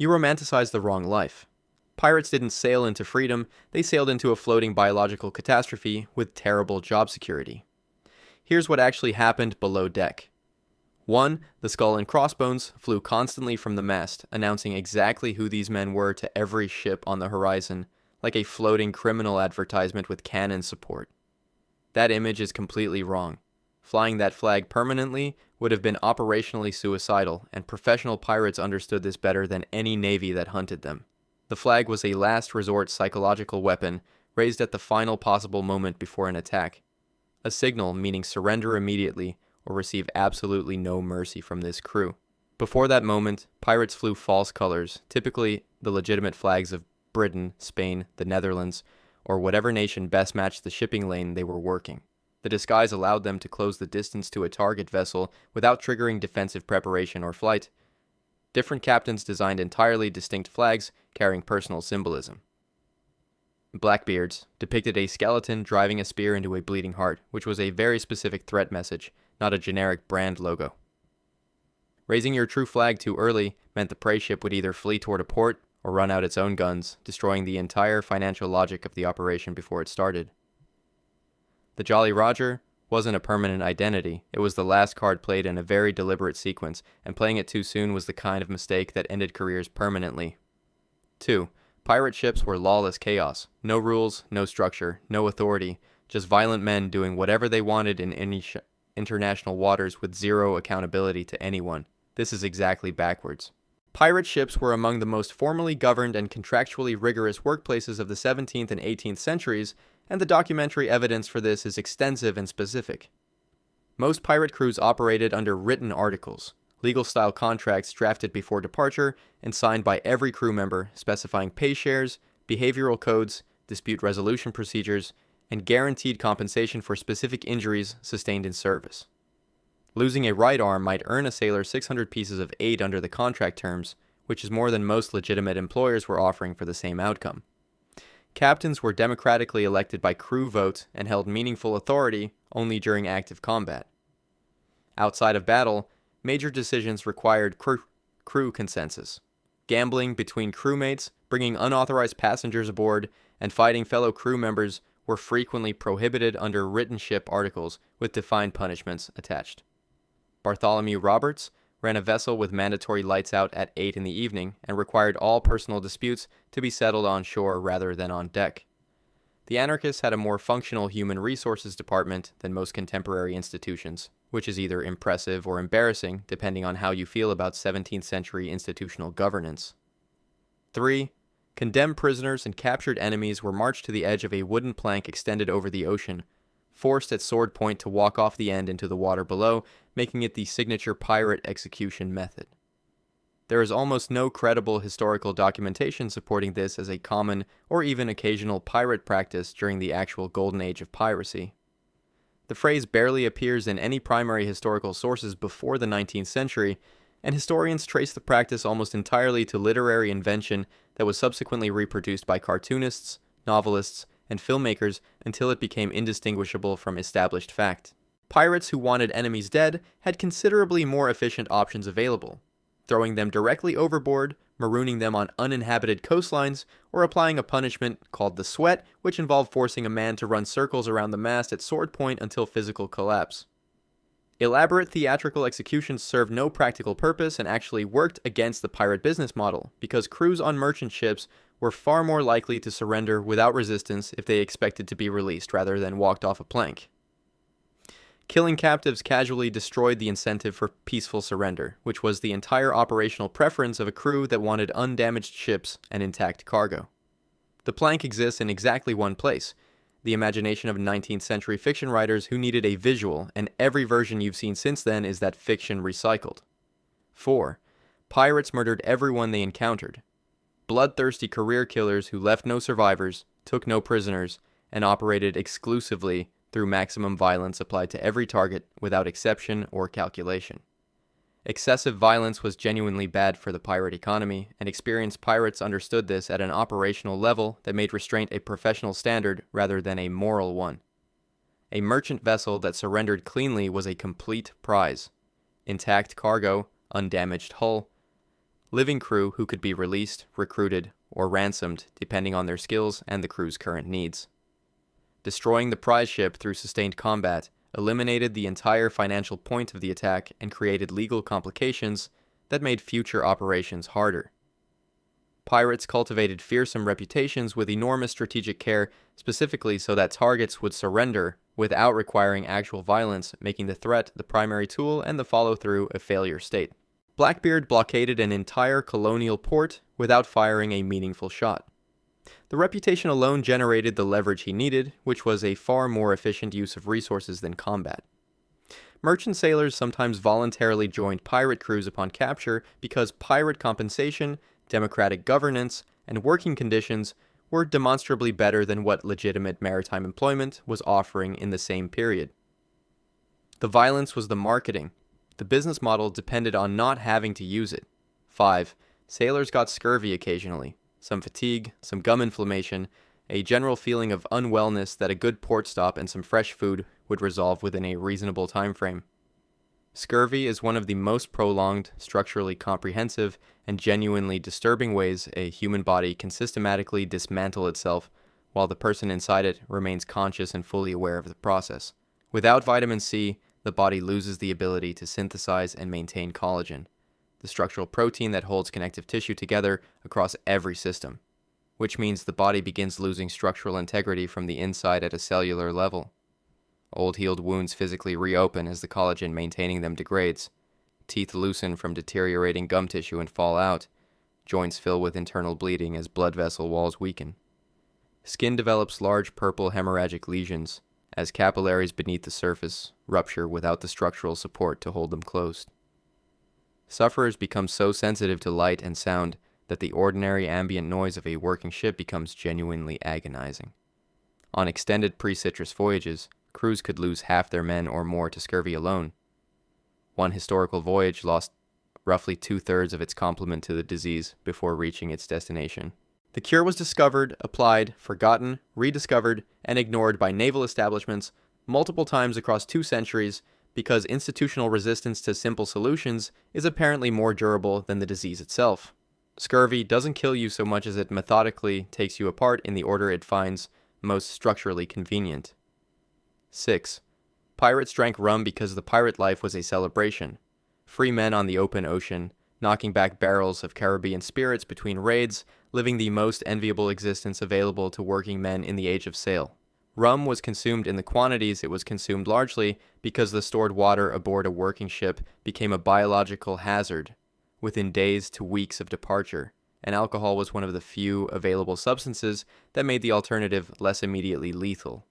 You romanticize the wrong life. Pirates didn't sail into freedom, they sailed into a floating biological catastrophe with terrible job security. Here's what actually happened below deck. 1. The skull and crossbones flew constantly from the mast, announcing exactly who these men were to every ship on the horizon, like a floating criminal advertisement with cannon support. That image is completely wrong. Flying that flag permanently would have been operationally suicidal, and professional pirates understood this better than any navy that hunted them. The flag was a last resort psychological weapon, raised at the final possible moment before an attack. A signal meaning surrender immediately or receive absolutely no mercy from this crew. Before that moment, pirates flew false colors, typically the legitimate flags of Britain, Spain, the Netherlands, or whatever nation best matched the shipping lane they were working. The disguise allowed them to close the distance to a target vessel without triggering defensive preparation or flight. Different captains designed entirely distinct flags carrying personal symbolism. Blackbeard's depicted a skeleton driving a spear into a bleeding heart, which was a very specific threat message, not a generic brand logo. Raising your true flag too early meant the prey ship would either flee toward a port or run out its own guns, destroying the entire financial logic of the operation before it started. The Jolly Roger wasn't a permanent identity, it was the last card played in a very deliberate sequence, and playing it too soon was the kind of mistake that ended careers permanently. 2. Pirate ships were lawless chaos. No rules, no structure, no authority, just violent men doing whatever they wanted in any international waters with zero accountability to anyone. This is exactly backwards. Pirate ships were among the most formally governed and contractually rigorous workplaces of the 17th and 18th centuries, and the documentary evidence for this is extensive and specific. Most pirate crews operated under written articles, legal-style contracts drafted before departure and signed by every crew member, specifying pay shares, behavioral codes, dispute resolution procedures, and guaranteed compensation for specific injuries sustained in service. Losing a right arm might earn a sailor 600 pieces of aid under the contract terms, which is more than most legitimate employers were offering for the same outcome. Captains were democratically elected by crew vote and held meaningful authority only during active combat. Outside of battle, major decisions required crew consensus. Gambling between crewmates, bringing unauthorized passengers aboard, and fighting fellow crew members were frequently prohibited under written ship articles with defined punishments attached. Bartholomew Roberts ran a vessel with mandatory lights out at 8 in the evening and required all personal disputes to be settled on shore rather than on deck. The anarchists had a more functional human resources department than most contemporary institutions, which is either impressive or embarrassing depending on how you feel about 17th century institutional governance. 3. Condemned prisoners and captured enemies were marched to the edge of a wooden plank extended over the ocean, forced at sword point to walk off the end into the water below, making it the signature pirate execution method. There is almost no credible historical documentation supporting this as a common or even occasional pirate practice during the actual golden age of piracy. The phrase barely appears in any primary historical sources before the 19th century, and historians trace the practice almost entirely to literary invention that was subsequently reproduced by cartoonists, novelists, and filmmakers until it became indistinguishable from established fact. Pirates who wanted enemies dead had considerably more efficient options available: throwing them directly overboard, marooning them on uninhabited coastlines, or applying a punishment called the sweat, which involved forcing a man to run circles around the mast at sword point until physical collapse. Elaborate theatrical executions served no practical purpose and actually worked against the pirate business model, because crews on merchant ships were far more likely to surrender without resistance if they expected to be released rather than walked off a plank. Killing captives casually destroyed the incentive for peaceful surrender, which was the entire operational preference of a crew that wanted undamaged ships and intact cargo. The plank exists in exactly one place: the imagination of 19th century fiction writers who needed a visual, and every version you've seen since then is that fiction recycled. 4. Pirates murdered everyone they encountered. Bloodthirsty career killers who left no survivors, took no prisoners, and operated exclusively through maximum violence applied to every target without exception or calculation. Excessive violence was genuinely bad for the pirate economy, and experienced pirates understood this at an operational level that made restraint a professional standard rather than a moral one. A merchant vessel that surrendered cleanly was a complete prize. Intact cargo, undamaged hull, living crew who could be released, recruited, or ransomed depending on their skills and the crew's current needs. Destroying the prize ship through sustained combat eliminated the entire financial point of the attack and created legal complications that made future operations harder. Pirates cultivated fearsome reputations with enormous strategic care, specifically so that targets would surrender without requiring actual violence, making the threat the primary tool and the follow-through a failure state. Blackbeard blockaded an entire colonial port without firing a meaningful shot. The reputation alone generated the leverage he needed, which was a far more efficient use of resources than combat. Merchant sailors sometimes voluntarily joined pirate crews upon capture because pirate compensation, democratic governance, and working conditions were demonstrably better than what legitimate maritime employment was offering in the same period. The violence was the marketing. The business model depended on not having to use it. 5. Sailors got scurvy occasionally, some fatigue, some gum inflammation, a general feeling of unwellness that a good port stop and some fresh food would resolve within a reasonable time frame. Scurvy is one of the most prolonged, structurally comprehensive, and genuinely disturbing ways a human body can systematically dismantle itself while the person inside it remains conscious and fully aware of the process. Without vitamin C, the body loses the ability to synthesize and maintain collagen, the structural protein that holds connective tissue together across every system, which means the body begins losing structural integrity from the inside at a cellular level. Old healed wounds physically reopen as the collagen maintaining them degrades. Teeth loosen from deteriorating gum tissue and fall out. Joints fill with internal bleeding as blood vessel walls weaken. Skin develops large purple hemorrhagic lesions as capillaries beneath the surface rupture without the structural support to hold them closed. Sufferers become so sensitive to light and sound that the ordinary ambient noise of a working ship becomes genuinely agonizing. On extended pre-citrus voyages, crews could lose half their men or more to scurvy alone. One historical voyage lost roughly 2/3 of its complement to the disease before reaching its destination. The cure was discovered, applied, forgotten, rediscovered, and ignored by naval establishments multiple times across 2 centuries because institutional resistance to simple solutions is apparently more durable than the disease itself. Scurvy doesn't kill you so much as it methodically takes you apart in the order it finds most structurally convenient. 6. Pirates drank rum because the pirate life was a celebration. Free men on the open ocean, knocking back barrels of Caribbean spirits between raids, living the most enviable existence available to working men in the age of sail. Rum was consumed in the quantities it was consumed largely because the stored water aboard a working ship became a biological hazard within days to weeks of departure, and alcohol was one of the few available substances that made the alternative less immediately lethal.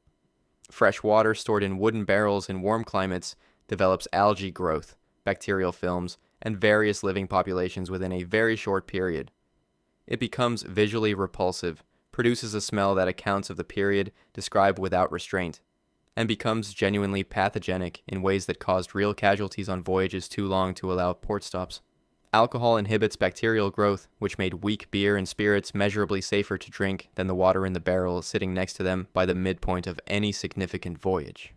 Fresh water stored in wooden barrels in warm climates develops algae growth, bacterial films, and various living populations within a very short period. It becomes visually repulsive, produces a smell that accounts of the period described without restraint, and becomes genuinely pathogenic in ways that caused real casualties on voyages too long to allow port stops. Alcohol inhibits bacterial growth, which made weak beer and spirits measurably safer to drink than the water in the barrel sitting next to them by the midpoint of any significant voyage.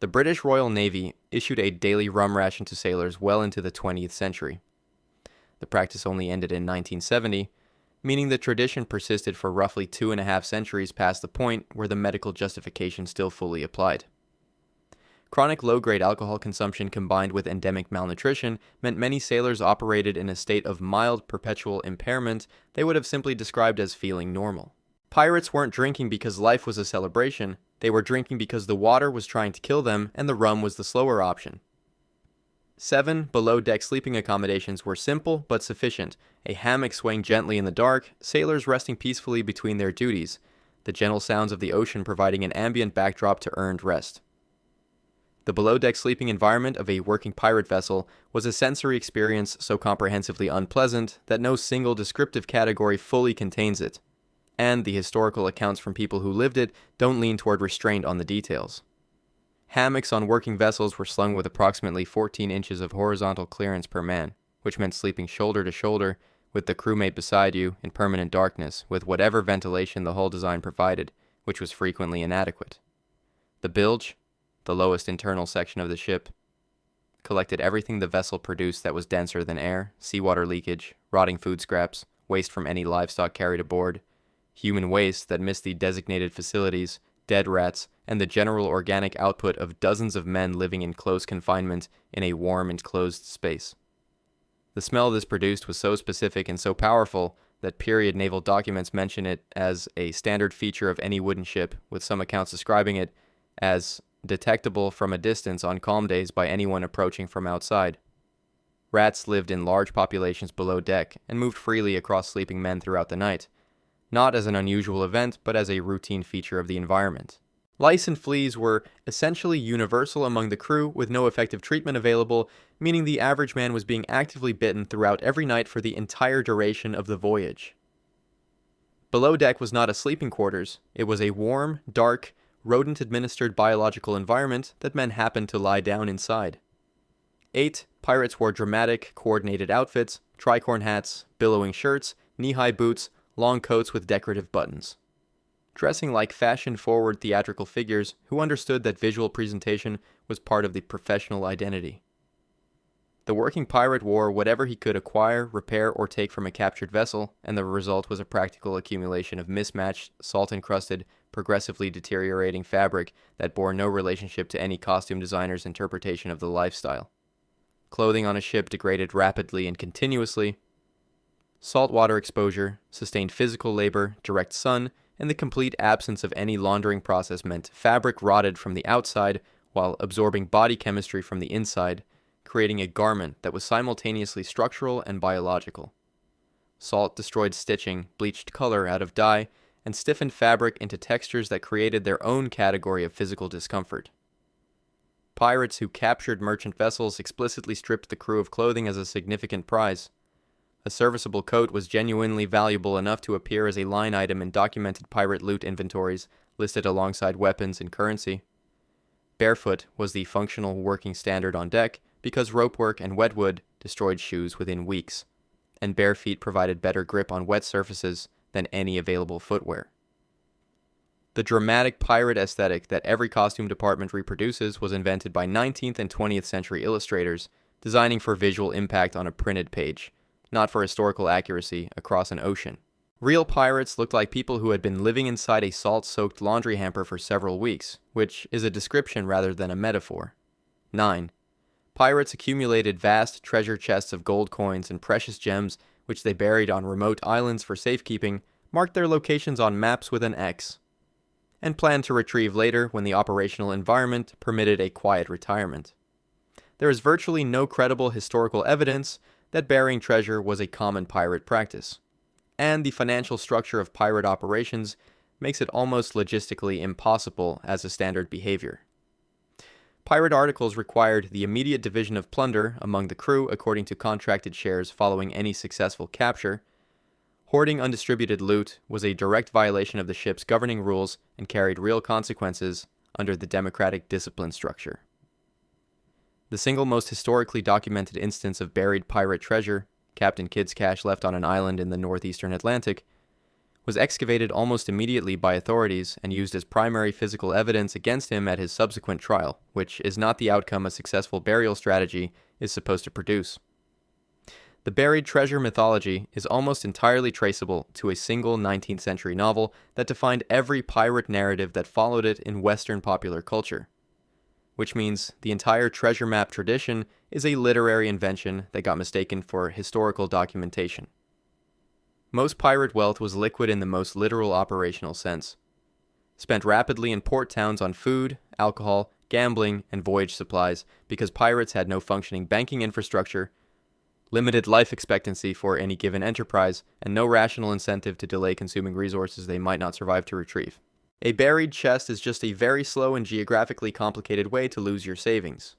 The British Royal Navy issued a daily rum ration to sailors well into the 20th century. The practice only ended in 1970, meaning the tradition persisted for roughly 2.5 centuries past the point where the medical justification still fully applied. Chronic low-grade alcohol consumption combined with endemic malnutrition meant many sailors operated in a state of mild perpetual impairment they would have simply described as feeling normal. Pirates weren't drinking because life was a celebration, they were drinking because the water was trying to kill them and the rum was the slower option. 7 below-deck sleeping accommodations were simple but sufficient, a hammock swaying gently in the dark, sailors resting peacefully between their duties, the gentle sounds of the ocean providing an ambient backdrop to earned rest. The below-deck sleeping environment of a working pirate vessel was a sensory experience so comprehensively unpleasant that no single descriptive category fully contains it, and the historical accounts from people who lived it don't lean toward restraint on the details. Hammocks on working vessels were slung with approximately 14 inches of horizontal clearance per man, which meant sleeping shoulder to shoulder with the crewmate beside you in permanent darkness with whatever ventilation the hull design provided, which was frequently inadequate. The bilge, the lowest internal section of the ship, collected everything the vessel produced that was denser than air, seawater leakage, rotting food scraps, waste from any livestock carried aboard, human waste that missed the designated facilities, dead rats, and the general organic output of dozens of men living in close confinement in a warm, enclosed space. The smell this produced was so specific and so powerful that period naval documents mention it as a standard feature of any wooden ship, with some accounts describing it as detectable from a distance on calm days by anyone approaching from outside. Rats lived in large populations below deck and moved freely across sleeping men throughout the night, not as an unusual event, but as a routine feature of the environment. Lice and fleas were essentially universal among the crew, with no effective treatment available, meaning the average man was being actively bitten throughout every night for the entire duration of the voyage. Below deck was not a sleeping quarters, it was a warm, dark, rodent-administered biological environment that men happened to lie down inside. 8. Pirates wore dramatic, coordinated outfits, tricorn hats, billowing shirts, knee-high boots, long coats with decorative buttons. Dressing like fashion-forward theatrical figures who understood that visual presentation was part of the professional identity. The working pirate wore whatever he could acquire, repair, or take from a captured vessel, and the result was a practical accumulation of mismatched, salt-encrusted, progressively deteriorating fabric that bore no relationship to any costume designer's interpretation of the lifestyle. Clothing on a ship degraded rapidly and continuously. Saltwater exposure, sustained physical labor, direct sun, and the complete absence of any laundering process meant fabric rotted from the outside while absorbing body chemistry from the inside, creating a garment that was simultaneously structural and biological. Salt destroyed stitching, bleached color out of dye, and stiffened fabric into textures that created their own category of physical discomfort. Pirates who captured merchant vessels explicitly stripped the crew of clothing as a significant prize. A serviceable coat was genuinely valuable enough to appear as a line item in documented pirate loot inventories listed alongside weapons and currency. Barefoot was the functional working standard on deck because ropework and wetwood destroyed shoes within weeks, and bare feet provided better grip on wet surfaces than any available footwear. The dramatic pirate aesthetic that every costume department reproduces was invented by 19th and 20th century illustrators, designing for visual impact on a printed page, not for historical accuracy across an ocean. Real pirates looked like people who had been living inside a salt-soaked laundry hamper for several weeks, which is a description rather than a metaphor. 9. Pirates accumulated vast treasure chests of gold coins and precious gems which they buried on remote islands for safekeeping, marked their locations on maps with an X, and planned to retrieve later when the operational environment permitted a quiet retirement. There is virtually no credible historical evidence that burying treasure was a common pirate practice, and the financial structure of pirate operations makes it almost logistically impossible as a standard behavior. Pirate articles required the immediate division of plunder among the crew according to contracted shares following any successful capture. Hoarding undistributed loot was a direct violation of the ship's governing rules and carried real consequences under the democratic discipline structure. The single most historically documented instance of buried pirate treasure, Captain Kidd's cash left on an island in the northeastern Atlantic, was excavated almost immediately by authorities and used as primary physical evidence against him at his subsequent trial, which is not the outcome a successful burial strategy is supposed to produce. The buried treasure mythology is almost entirely traceable to a single 19th century novel that defined every pirate narrative that followed it in Western popular culture, which means the entire treasure map tradition is a literary invention that got mistaken for historical documentation. Most pirate wealth was liquid in the most literal operational sense, spent rapidly in port towns on food, alcohol, gambling, and voyage supplies because pirates had no functioning banking infrastructure, limited life expectancy for any given enterprise, and no rational incentive to delay consuming resources they might not survive to retrieve. A buried chest is just a very slow and geographically complicated way to lose your savings.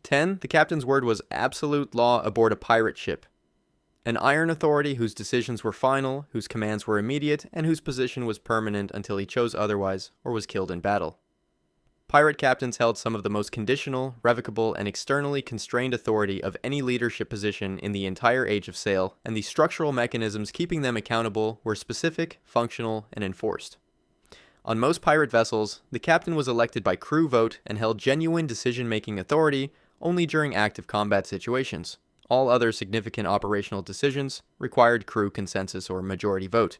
10. The captain's word was absolute law aboard a pirate ship. An iron authority whose decisions were final, whose commands were immediate, and whose position was permanent until he chose otherwise or was killed in battle. Pirate captains held some of the most conditional, revocable, and externally constrained authority of any leadership position in the entire age of sail, and the structural mechanisms keeping them accountable were specific, functional, and enforced. On most pirate vessels, the captain was elected by crew vote and held genuine decision-making authority, only during active combat situations. All other significant operational decisions required crew consensus or majority vote,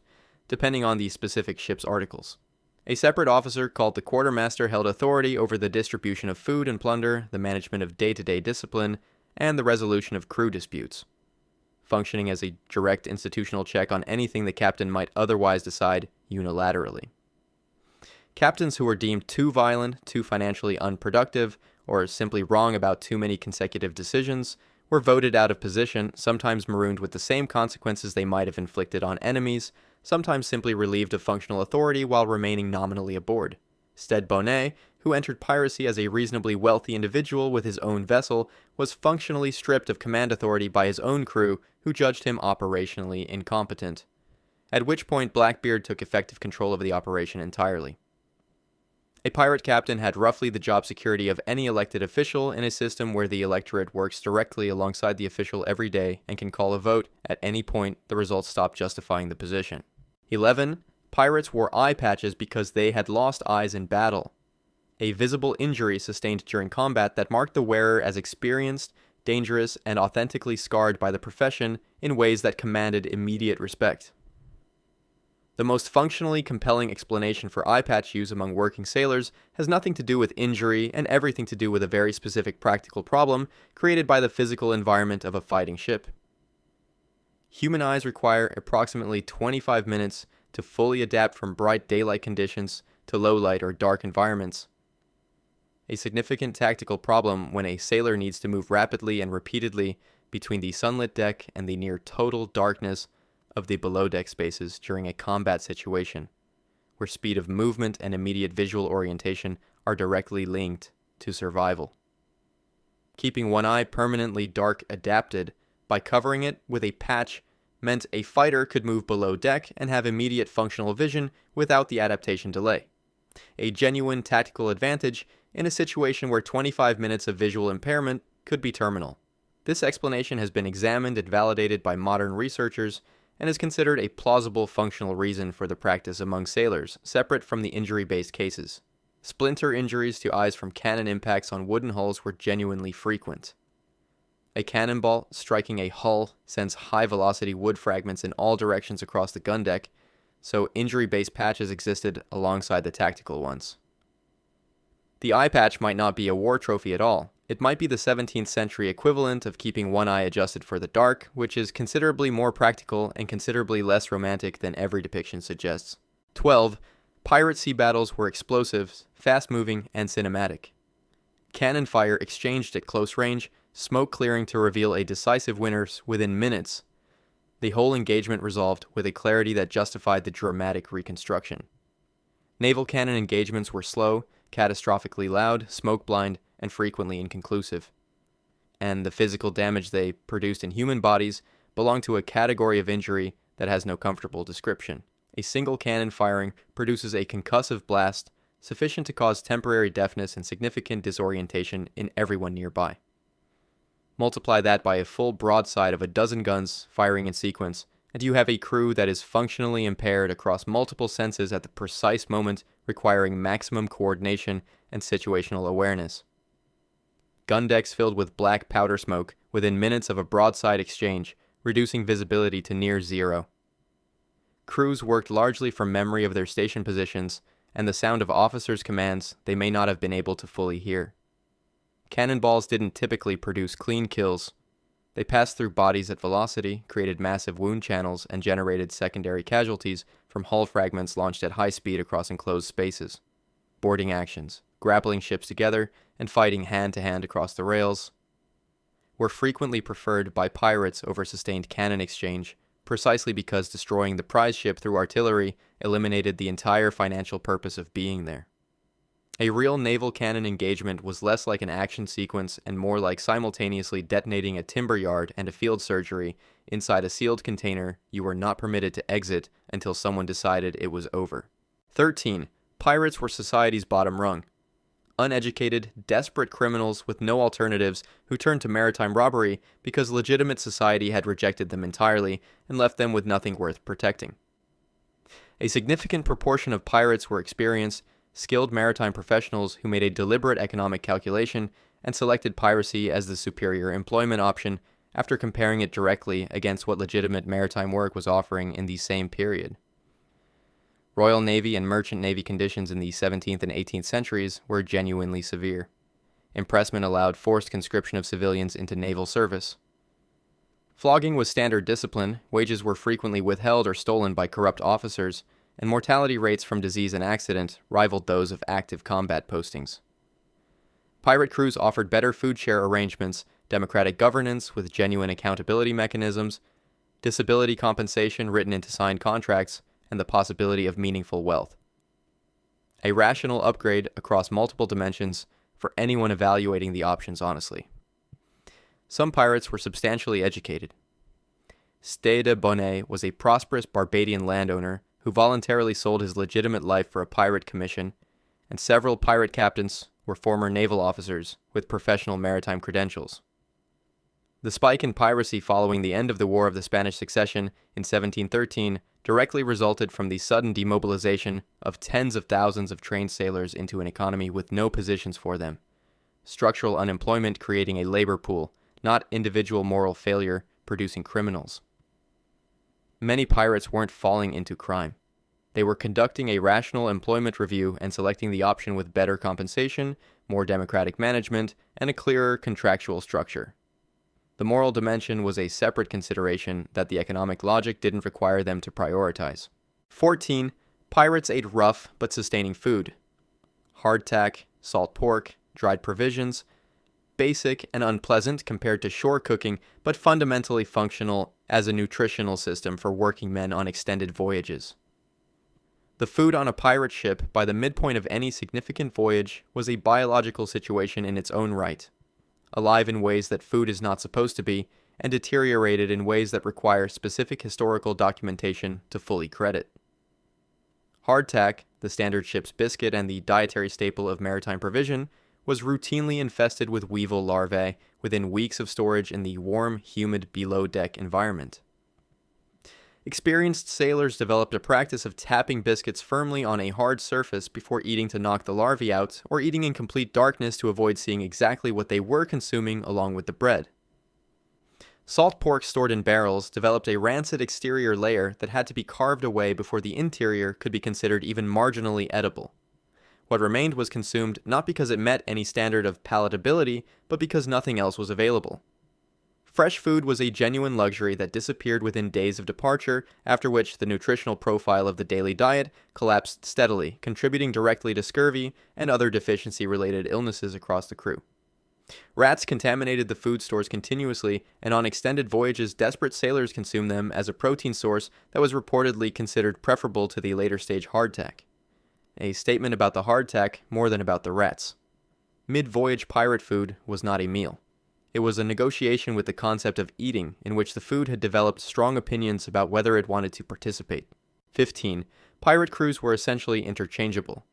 depending on the specific ship's articles. A separate officer called the quartermaster held authority over the distribution of food and plunder, the management of day-to-day discipline, and the resolution of crew disputes, functioning as a direct institutional check on anything the captain might otherwise decide unilaterally. Captains who were deemed too violent, too financially unproductive, or simply wrong about too many consecutive decisions were voted out of position, sometimes marooned with the same consequences they might have inflicted on enemies, sometimes simply relieved of functional authority while remaining nominally aboard. Stede Bonnet, who entered piracy as a reasonably wealthy individual with his own vessel, was functionally stripped of command authority by his own crew, who judged him operationally incompetent, at which point Blackbeard took effective control of the operation entirely. A pirate captain had roughly the job security of any elected official in a system where the electorate works directly alongside the official every day and can call a vote at any point the results stop justifying the position. 11. Pirates wore eye patches because they had lost eyes in battle, a visible injury sustained during combat that marked the wearer as experienced, dangerous, and authentically scarred by the profession in ways that commanded immediate respect. The most functionally compelling explanation for eye patch use among working sailors has nothing to do with injury and everything to do with a very specific practical problem created by the physical environment of a fighting ship. Human eyes require approximately 25 minutes to fully adapt from bright daylight conditions to low light or dark environments. A significant tactical problem when a sailor needs to move rapidly and repeatedly between the sunlit deck and the near total darkness of the below-deck spaces during a combat situation, where speed of movement and immediate visual orientation are directly linked to survival. Keeping one eye permanently dark adapted by covering it with a patch meant a fighter could move below deck and have immediate functional vision without the adaptation delay. A genuine tactical advantage in a situation where 25 minutes of visual impairment could be terminal. This explanation has been examined and validated by modern researchers and is considered a plausible functional reason for the practice among sailors, separate from the injury-based cases. Splinter injuries to eyes from cannon impacts on wooden hulls were genuinely frequent. A cannonball striking a hull sends high-velocity wood fragments in all directions across the gun deck, so injury-based patches existed alongside the tactical ones. The eye patch might not be a war trophy at all. It might be the 17th century equivalent of keeping one eye adjusted for the dark, which is considerably more practical and considerably less romantic than every depiction suggests. 12. Pirate sea battles were explosive, fast-moving, and cinematic. Cannon fire exchanged at close range, smoke clearing to reveal a decisive winner within minutes. The whole engagement resolved with a clarity that justified the dramatic reconstruction. Naval cannon engagements were slow, catastrophically loud, smoke-blind, and frequently inconclusive. And the physical damage they produced in human bodies belonged to a category of injury that has no comfortable description. A single cannon firing produces a concussive blast sufficient to cause temporary deafness and significant disorientation in everyone nearby. Multiply that by a full broadside of a dozen guns firing in sequence, and you have a crew that is functionally impaired across multiple senses at the precise moment, requiring maximum coordination and situational awareness. Gun decks filled with black powder smoke within minutes of a broadside exchange, reducing visibility to near zero. Crews worked largely from memory of their station positions and the sound of officers' commands they may not have been able to fully hear. Cannonballs didn't typically produce clean kills. They passed through bodies at velocity, created massive wound channels, and generated secondary casualties from hull fragments launched at high speed across enclosed spaces. Boarding actions, grappling ships together, and fighting hand-to-hand across the rails were frequently preferred by pirates over sustained cannon exchange, precisely because destroying the prize ship through artillery eliminated the entire financial purpose of being there. A real naval cannon engagement was less like an action sequence and more like simultaneously detonating a timber yard and a field surgery inside a sealed container you were not permitted to exit until someone decided it was over. 13. Pirates were society's bottom rung. Uneducated, desperate criminals with no alternatives who turned to maritime robbery because legitimate society had rejected them entirely and left them with nothing worth protecting. A significant proportion of pirates were experienced, skilled maritime professionals who made a deliberate economic calculation and selected piracy as the superior employment option after comparing it directly against what legitimate maritime work was offering in the same period. Royal Navy and Merchant Navy conditions in the 17th and 18th centuries were genuinely severe. Impressment allowed forced conscription of civilians into naval service. Flogging was standard discipline, wages were frequently withheld or stolen by corrupt officers, and mortality rates from disease and accident rivaled those of active combat postings. Pirate crews offered better food share arrangements, democratic governance with genuine accountability mechanisms, disability compensation written into signed contracts, and the possibility of meaningful wealth. A rational upgrade across multiple dimensions for anyone evaluating the options honestly. Some pirates were substantially educated. Stede de Bonnet was a prosperous Barbadian landowner who voluntarily sold his legitimate life for a pirate commission, and several pirate captains were former naval officers with professional maritime credentials. The spike in piracy following the end of the War of the Spanish Succession in 1713 directly resulted from the sudden demobilization of tens of thousands of trained sailors into an economy with no positions for them, structural unemployment creating a labor pool, not individual moral failure producing criminals. Many pirates weren't falling into crime. They were conducting a rational employment review and selecting the option with better compensation, more democratic management, and a clearer contractual structure. The moral dimension was a separate consideration that the economic logic didn't require them to prioritize. 14. Pirates ate rough but sustaining food. Hardtack, salt pork, dried provisions, basic and unpleasant compared to shore cooking, but fundamentally functional as a nutritional system for working men on extended voyages. The food on a pirate ship by the midpoint of any significant voyage was a biological situation in its own right, alive in ways that food is not supposed to be, and deteriorated in ways that require specific historical documentation to fully credit. Hardtack, the standard ship's biscuit and the dietary staple of maritime provision, was routinely infested with weevil larvae within weeks of storage in the warm, humid below-deck environment. Experienced sailors developed a practice of tapping biscuits firmly on a hard surface before eating to knock the larvae out, or eating in complete darkness to avoid seeing exactly what they were consuming along with the bread. Salt pork stored in barrels developed a rancid exterior layer that had to be carved away before the interior could be considered even marginally edible. What remained was consumed not because it met any standard of palatability, but because nothing else was available. Fresh food was a genuine luxury that disappeared within days of departure, after which the nutritional profile of the daily diet collapsed steadily, contributing directly to scurvy and other deficiency-related illnesses across the crew. Rats contaminated the food stores continuously, and on extended voyages, desperate sailors consumed them as a protein source that was reportedly considered preferable to the later stage hardtack. A statement about the hardtack more than about the rats. Mid-voyage pirate food was not a meal. It was a negotiation with the concept of eating, in which the food had developed strong opinions about whether it wanted to participate. 15. Pirate crews were essentially interchangeable.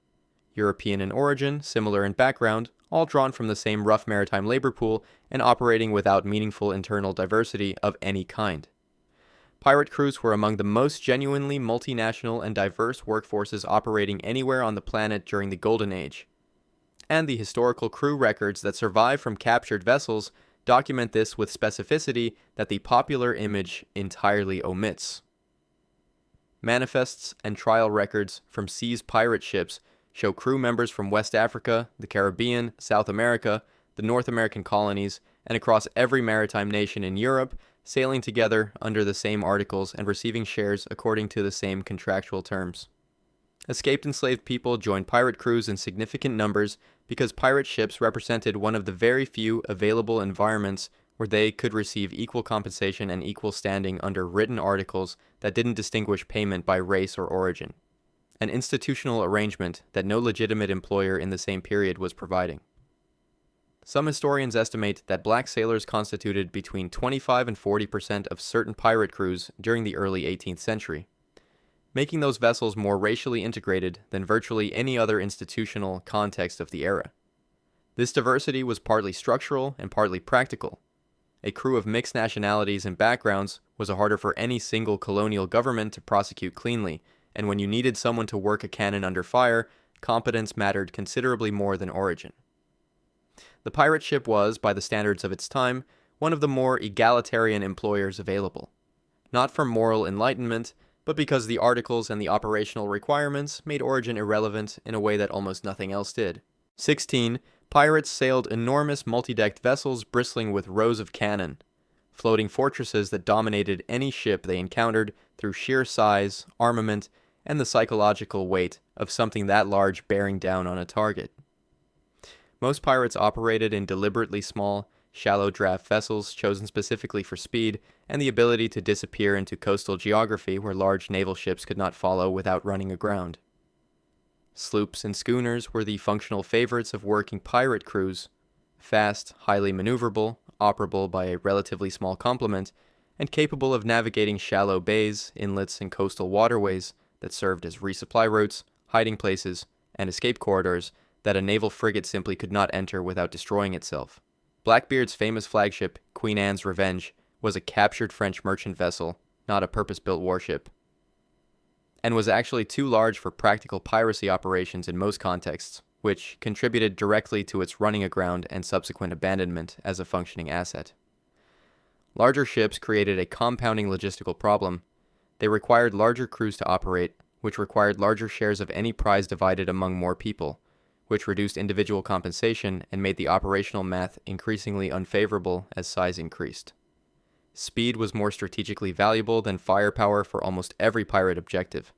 European in origin, similar in background, all drawn from the same rough maritime labor pool and operating without meaningful internal diversity of any kind. Pirate crews were among the most genuinely multinational and diverse workforces operating anywhere on the planet during the Golden Age. And the historical crew records that survive from captured vessels document this with specificity that the popular image entirely omits. Manifests and trial records from seized pirate ships show crew members from West Africa, the Caribbean, South America, the North American colonies, and across every maritime nation in Europe, sailing together under the same articles and receiving shares according to the same contractual terms. Escaped enslaved people joined pirate crews in significant numbers because pirate ships represented one of the very few available environments where they could receive equal compensation and equal standing under written articles that didn't distinguish payment by race or origin, an institutional arrangement that no legitimate employer in the same period was providing. Some historians estimate that black sailors constituted between 25 and 40% of certain pirate crews during the early 18th century, making those vessels more racially integrated than virtually any other institutional context of the era. This diversity was partly structural and partly practical. A crew of mixed nationalities and backgrounds was harder for any single colonial government to prosecute cleanly, and when you needed someone to work a cannon under fire, competence mattered considerably more than origin. The pirate ship was, by the standards of its time, one of the more egalitarian employers available. Not for moral enlightenment, but because the articles and the operational requirements made origin irrelevant in a way that almost nothing else did. 16. Pirates sailed enormous multi-decked vessels bristling with rows of cannon, floating fortresses that dominated any ship they encountered through sheer size, armament, and the psychological weight of something that large bearing down on a target. Most pirates operated in deliberately small, shallow draft vessels chosen specifically for speed and the ability to disappear into coastal geography where large naval ships could not follow without running aground. Sloops and schooners were the functional favorites of working pirate crews, fast, highly maneuverable, operable by a relatively small complement, and capable of navigating shallow bays, inlets, and coastal waterways that served as resupply routes, hiding places, and escape corridors that a naval frigate simply could not enter without destroying itself. Blackbeard's famous flagship, Queen Anne's Revenge, was a captured French merchant vessel, not a purpose-built warship, and was actually too large for practical piracy operations in most contexts, which contributed directly to its running aground and subsequent abandonment as a functioning asset. Larger ships created a compounding logistical problem. They required larger crews to operate, which required larger shares of any prize divided among more people, which reduced individual compensation and made the operational math increasingly unfavorable as size increased. Speed was more strategically valuable than firepower for almost every pirate objective.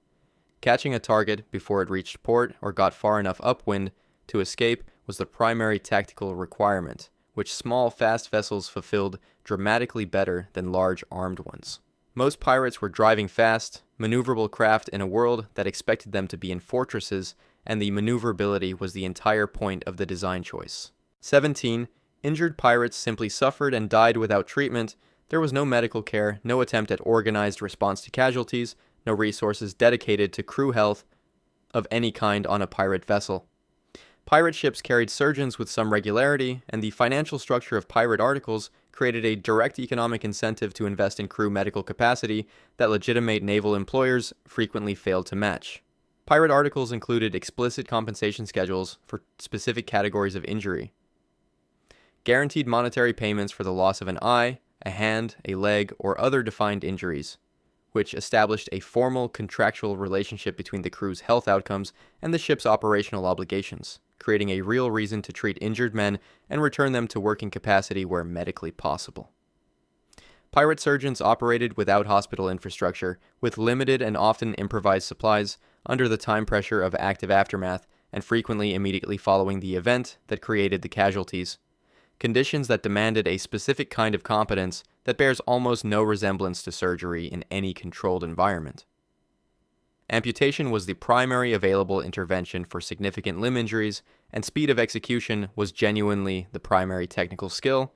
Catching a target before it reached port or got far enough upwind to escape was the primary tactical requirement, which small, fast vessels fulfilled dramatically better than large, armed ones. Most pirates were driving fast, maneuverable craft in a world that expected them to be in fortresses, and the maneuverability was the entire point of the design choice. 17. Injured pirates simply suffered and died without treatment. There was no medical care, no attempt at organized response to casualties, no resources dedicated to crew health of any kind on a pirate vessel. Pirate ships carried surgeons with some regularity, and the financial structure of pirate articles created a direct economic incentive to invest in crew medical capacity that legitimate naval employers frequently failed to match. Pirate articles included explicit compensation schedules for specific categories of injury, guaranteed monetary payments for the loss of an eye, a hand, a leg, or other defined injuries, which established a formal contractual relationship between the crew's health outcomes and the ship's operational obligations, creating a real reason to treat injured men and return them to working capacity where medically possible. Pirate surgeons operated without hospital infrastructure, with limited and often improvised supplies, under the time pressure of active aftermath, and frequently immediately following the event that created the casualties. Conditions that demanded a specific kind of competence that bears almost no resemblance to surgery in any controlled environment. Amputation was the primary available intervention for significant limb injuries, and speed of execution was genuinely the primary technical skill.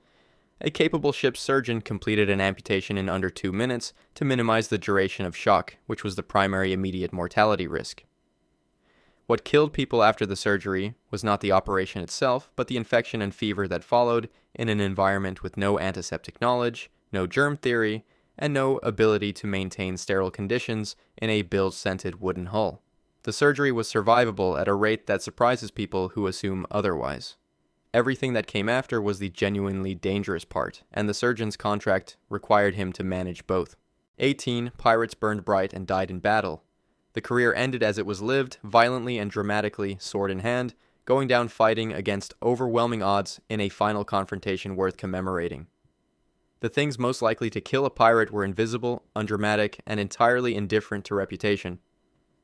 A capable ship's surgeon completed an amputation in under 2 minutes to minimize the duration of shock, which was the primary immediate mortality risk. What killed people after the surgery was not the operation itself, but the infection and fever that followed in an environment with no antiseptic knowledge, no germ theory, and no ability to maintain sterile conditions in a bilge-scented wooden hull. The surgery was survivable at a rate that surprises people who assume otherwise. Everything that came after was the genuinely dangerous part, and the surgeon's contract required him to manage both. 18. Pirates burned bright and died in battle. The career ended as it was lived, violently and dramatically, sword in hand, going down fighting against overwhelming odds in a final confrontation worth commemorating. The things most likely to kill a pirate were invisible, undramatic, and entirely indifferent to reputation.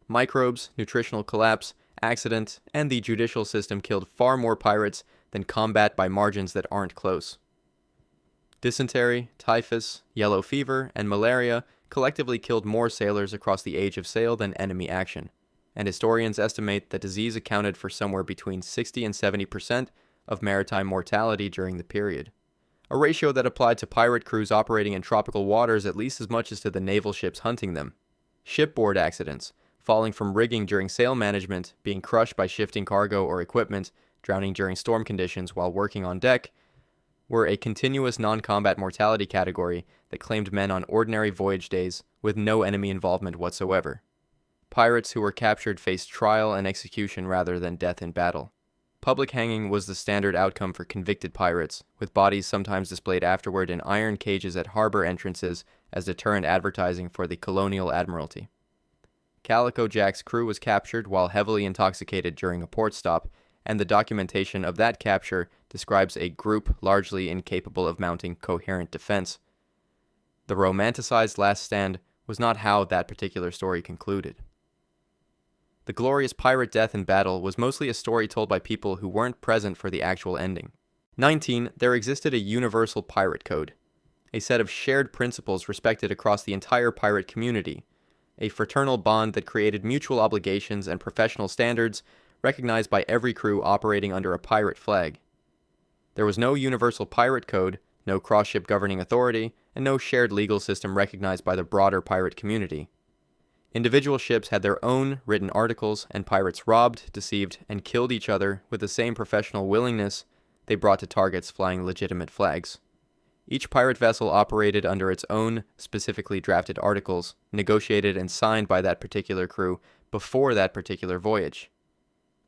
Microbes, nutritional collapse, accident, and the judicial system killed far more pirates than combat by margins that aren't close. Dysentery, typhus, yellow fever, and malaria collectively killed more sailors across the age of sail than enemy action, and historians estimate that disease accounted for somewhere between 60 and 70% of maritime mortality during the period, a ratio that applied to pirate crews operating in tropical waters at least as much as to the naval ships hunting them. Shipboard accidents, falling from rigging during sail management, being crushed by shifting cargo or equipment, drowning during storm conditions while working on deck, were a continuous non-combat mortality category that claimed men on ordinary voyage days with no enemy involvement whatsoever. Pirates who were captured faced trial and execution rather than death in battle. Public hanging was the standard outcome for convicted pirates, with bodies sometimes displayed afterward in iron cages at harbor entrances as deterrent advertising for the colonial admiralty. Calico Jack's crew was captured while heavily intoxicated during a port stop, and the documentation of that capture describes a group largely incapable of mounting coherent defense. The romanticized last stand was not how that particular story concluded. The glorious pirate death in battle was mostly a story told by people who weren't present for the actual ending. 19. There existed a universal pirate code, a set of shared principles respected across the entire pirate community, a fraternal bond that created mutual obligations and professional standards recognized by every crew operating under a pirate flag. There was no universal pirate code, no cross-ship governing authority, and no shared legal system recognized by the broader pirate community. Individual ships had their own written articles, and pirates robbed, deceived, and killed each other with the same professional willingness they brought to targets flying legitimate flags. Each pirate vessel operated under its own specifically drafted articles, negotiated and signed by that particular crew before that particular voyage.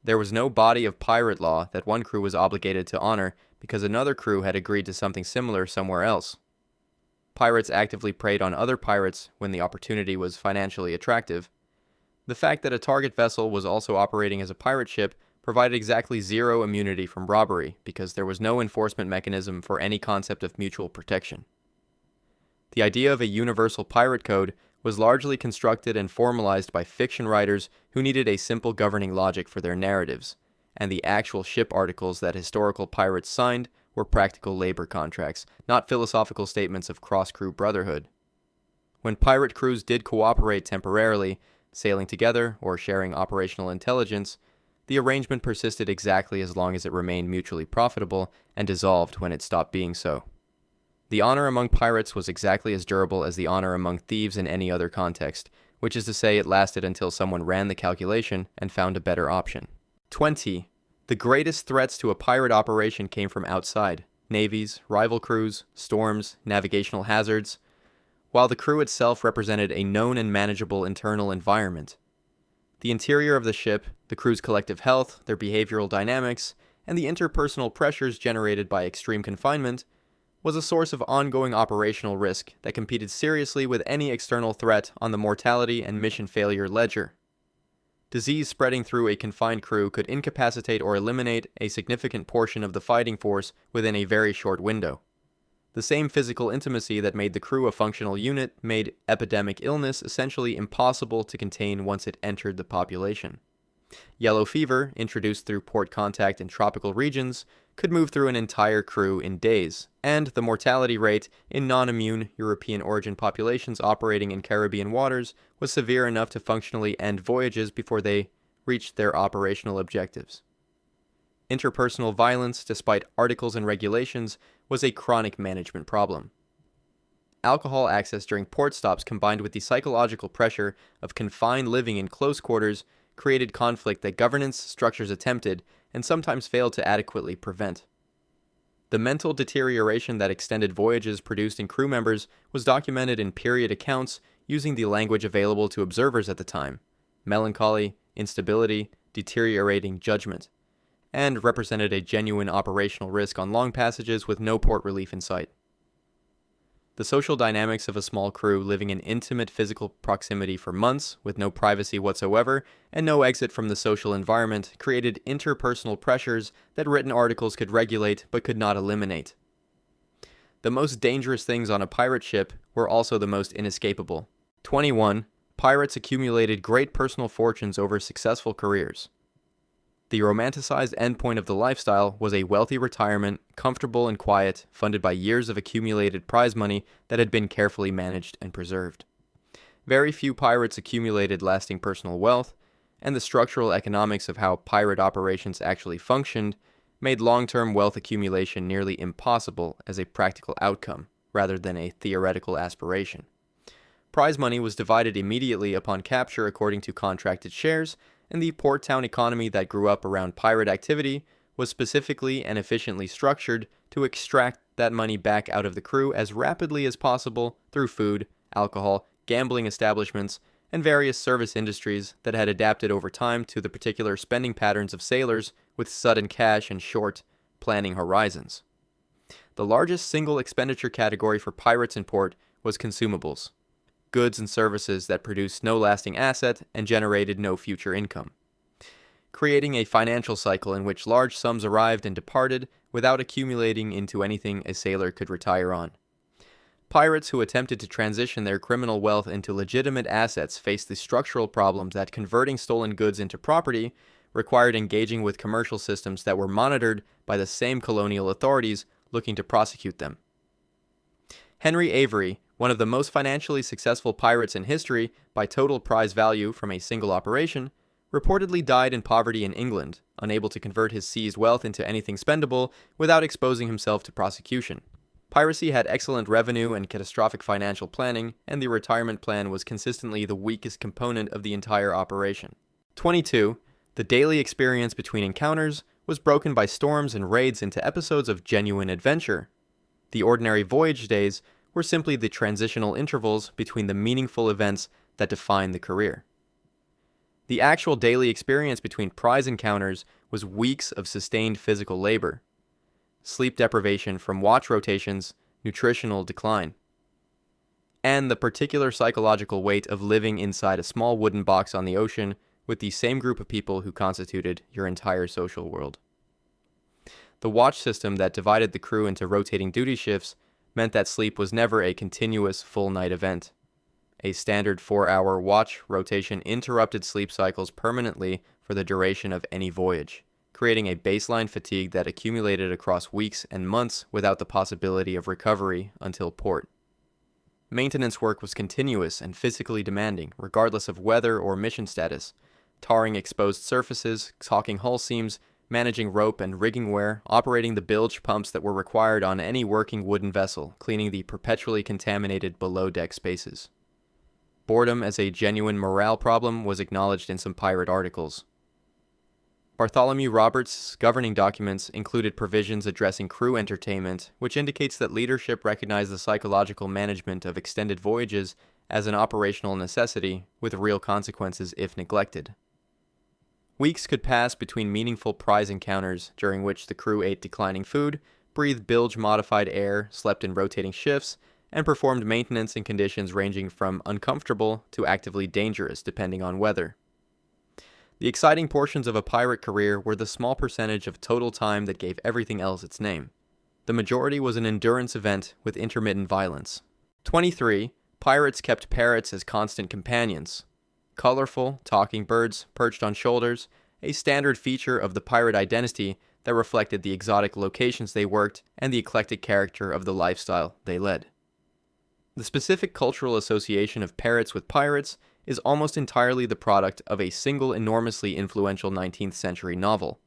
There was no body of pirate law that one crew was obligated to honor because another crew had agreed to something similar somewhere else. Pirates actively preyed on other pirates when the opportunity was financially attractive. The fact that a target vessel was also operating as a pirate ship provided exactly zero immunity from robbery because there was no enforcement mechanism for any concept of mutual protection. The idea of a universal pirate code was largely constructed and formalized by fiction writers who needed a simple governing logic for their narratives, and the actual ship articles that historical pirates signed were practical labor contracts, not philosophical statements of cross-crew brotherhood. When pirate crews did cooperate temporarily, sailing together or sharing operational intelligence, the arrangement persisted exactly as long as it remained mutually profitable and dissolved when it stopped being so. The honor among pirates was exactly as durable as the honor among thieves in any other context, which is to say it lasted until someone ran the calculation and found a better option. 20. The greatest threats to a pirate operation came from outside: navies, rival crews, storms, navigational hazards, while the crew itself represented a known and manageable internal environment. The interior of the ship, the crew's collective health, their behavioral dynamics, and the interpersonal pressures generated by extreme confinement was a source of ongoing operational risk that competed seriously with any external threat on the mortality and mission failure ledger. Disease spreading through a confined crew could incapacitate or eliminate a significant portion of the fighting force within a very short window. The same physical intimacy that made the crew a functional unit made epidemic illness essentially impossible to contain once it entered the population. Yellow fever, introduced through port contact in tropical regions, could move through an entire crew in days, and the mortality rate in non-immune European origin populations operating in Caribbean waters was severe enough to functionally end voyages before they reached their operational objectives. Interpersonal violence, despite articles and regulations, was a chronic management problem. Alcohol access during port stops combined with the psychological pressure of confined living in close quarters created conflict that governance structures attempted and sometimes failed to adequately prevent. The mental deterioration that extended voyages produced in crew members was documented in period accounts using the language available to observers at the time: melancholy, instability, deteriorating judgment, and represented a genuine operational risk on long passages with no port relief in sight. The social dynamics of a small crew living in intimate physical proximity for months with no privacy whatsoever and no exit from the social environment created interpersonal pressures that written articles could regulate but could not eliminate. The most dangerous things on a pirate ship were also the most inescapable. 21. Pirates accumulated great personal fortunes over successful careers. The romanticized endpoint of the lifestyle was a wealthy retirement, comfortable and quiet, funded by years of accumulated prize money that had been carefully managed and preserved. Very few pirates accumulated lasting personal wealth, and the structural economics of how pirate operations actually functioned made long-term wealth accumulation nearly impossible as a practical outcome, rather than a theoretical aspiration. Prize money was divided immediately upon capture according to contracted shares, and the port town economy that grew up around pirate activity was specifically and efficiently structured to extract that money back out of the crew as rapidly as possible through food, alcohol, gambling establishments, and various service industries that had adapted over time to the particular spending patterns of sailors with sudden cash and short planning horizons. The largest single expenditure category for pirates in port was consumables, goods and services that produced no lasting asset and generated no future income, creating a financial cycle in which large sums arrived and departed without accumulating into anything a sailor could retire on. Pirates who attempted to transition their criminal wealth into legitimate assets faced the structural problem that converting stolen goods into property required engaging with commercial systems that were monitored by the same colonial authorities looking to prosecute them. Henry Avery, one of the most financially successful pirates in history by total prize value from a single operation, reportedly died in poverty in England, unable to convert his seized wealth into anything spendable without exposing himself to prosecution. Piracy had excellent revenue and catastrophic financial planning, and the retirement plan was consistently the weakest component of the entire operation. 22. The daily experience between encounters was broken by storms and raids into episodes of genuine adventure. The ordinary voyage days were simply the transitional intervals between the meaningful events that define the career. The actual daily experience between prize encounters was weeks of sustained physical labor, sleep deprivation from watch rotations, nutritional decline, and the particular psychological weight of living inside a small wooden box on the ocean with the same group of people who constituted your entire social world. The watch system that divided the crew into rotating duty shifts meant that sleep was never a continuous full-night event. A standard 4-hour watch rotation interrupted sleep cycles permanently for the duration of any voyage, creating a baseline fatigue that accumulated across weeks and months without the possibility of recovery until port. Maintenance work was continuous and physically demanding, regardless of weather or mission status, tarring exposed surfaces, caulking hull seams, managing rope and rigging wear, operating the bilge pumps that were required on any working wooden vessel, cleaning the perpetually contaminated below-deck spaces. Boredom as a genuine morale problem was acknowledged in some pirate articles. Bartholomew Roberts' governing documents included provisions addressing crew entertainment, which indicates that leadership recognized the psychological management of extended voyages as an operational necessity, with real consequences if neglected. Weeks could pass between meaningful prize encounters, during which the crew ate declining food, breathed bilge-modified air, slept in rotating shifts, and performed maintenance in conditions ranging from uncomfortable to actively dangerous depending on weather. The exciting portions of a pirate career were the small percentage of total time that gave everything else its name. The majority was an endurance event with intermittent violence. 23. Pirates kept parrots as constant companions. Colorful, talking birds perched on shoulders, a standard feature of the pirate identity that reflected the exotic locations they worked and the eclectic character of the lifestyle they led. The specific cultural association of parrots with pirates is almost entirely the product of a single enormously influential 19th century novel,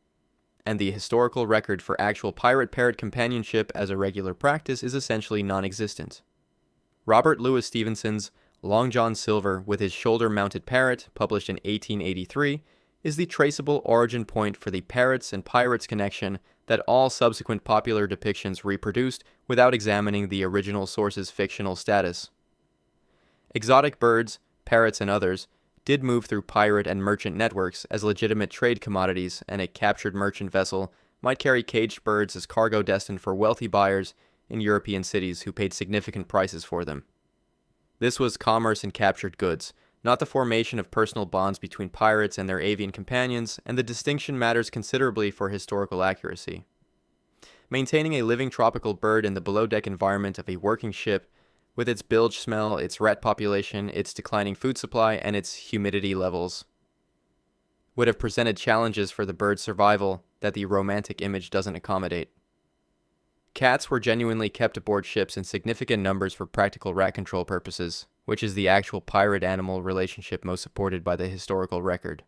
and the historical record for actual pirate-parrot companionship as a regular practice is essentially non-existent. Robert Louis Stevenson's Long John Silver with his shoulder-mounted parrot, published in 1883, is the traceable origin point for the parrots and pirates connection that all subsequent popular depictions reproduced without examining the original source's fictional status. Exotic birds, parrots and others, did move through pirate and merchant networks as legitimate trade commodities, and a captured merchant vessel might carry caged birds as cargo destined for wealthy buyers in European cities who paid significant prices for them. This was commerce in captured goods, not the formation of personal bonds between pirates and their avian companions, and the distinction matters considerably for historical accuracy. Maintaining a living tropical bird in the below-deck environment of a working ship, with its bilge smell, its rat population, its declining food supply, and its humidity levels, would have presented challenges for the bird's survival that the romantic image doesn't accommodate. Cats were genuinely kept aboard ships in significant numbers for practical rat control purposes, which is the actual pirate-animal relationship most supported by the historical record.